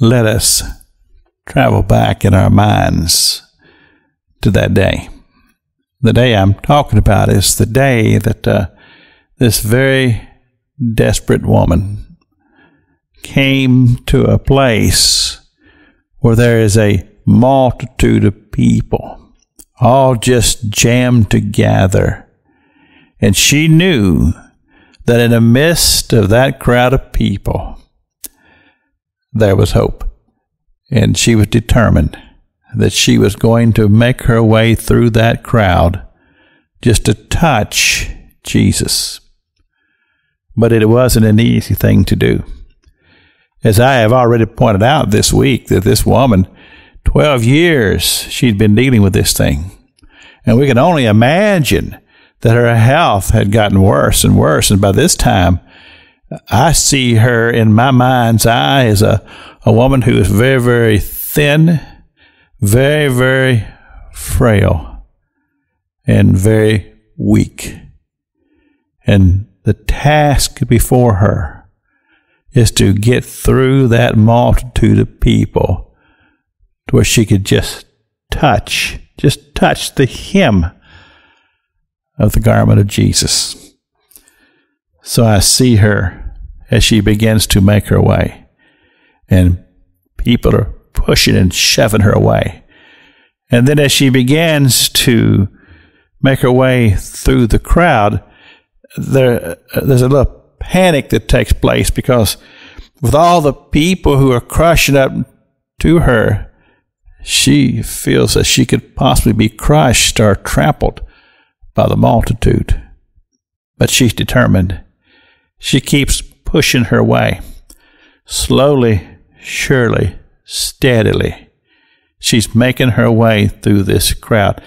Let us travel back in our minds to that day. The day I'm talking about is the day that this very desperate woman came to a place where there is a multitude of people, all just jammed together. And she knew that in the midst of that crowd of people, there was hope. And she was determined that she was going to make her way through that crowd just to touch Jesus. But it wasn't an easy thing to do. As I have already pointed out this week, that this woman, 12 years she'd been dealing with this thing. And we can only imagine that her health had gotten worse and worse. And by this time, I see her in my mind's eye as a woman who is very, very thin, very, very frail, and very weak. And the task before her is to get through that multitude of people to where she could just touch the hem of the garment of Jesus. So I see her as she begins to make her way, and people are pushing and shoving her away. And then as she begins to make her way through the crowd, there's a little panic that takes place, because with all the people who are crushing up to her, she feels that she could possibly be crushed or trampled by the multitude. But she's determined. She keeps pushing her way. Slowly, surely, steadily, she's making her way through this crowd,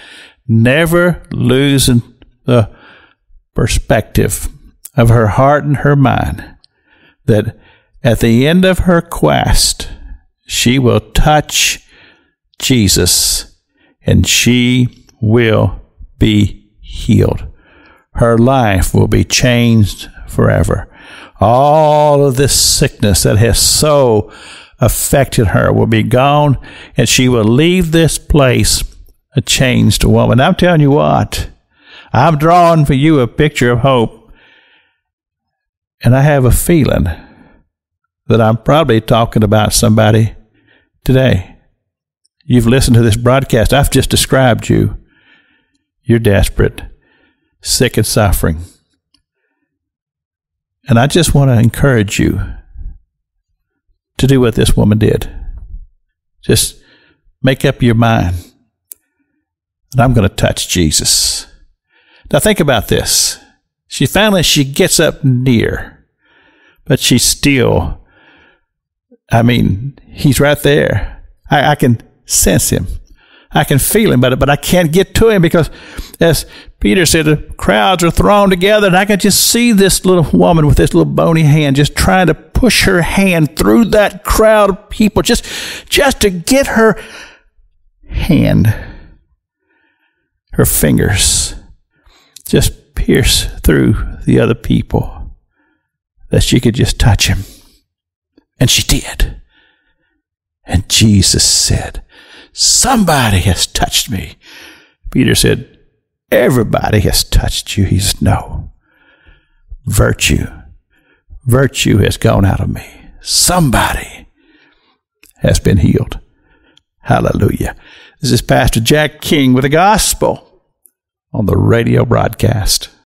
never losing the perspective of her heart and her mind that at the end of her quest, she will touch Jesus and she will be healed. Her life will be changed forever. All of this sickness that has so affected her will be gone, and she will leave this place a changed woman. I'm telling you what, I'm drawing for you a picture of hope, and I have a feeling that I'm probably talking about somebody today. You've listened to this broadcast. I've just described you. You're desperate, sick and suffering. And I just want to encourage you to do what this woman did. Just make up your mind that I'm going to touch Jesus. Now think about this. She gets up near, but she's still, he's right there. I can sense him. I can feel him, but I can't get to him, because as Peter said, the crowds are thrown together, and I can just see this little woman with this little bony hand just trying to push her hand through that crowd of people just to get her hand, her fingers, just pierce through the other people, that she could just touch him. And she did. And Jesus said, "Somebody has touched me." Peter said, "Everybody has touched you." He said, "No. Virtue has gone out of me. Somebody has been healed." Hallelujah. This is Pastor Jack King with the gospel on the radio broadcast.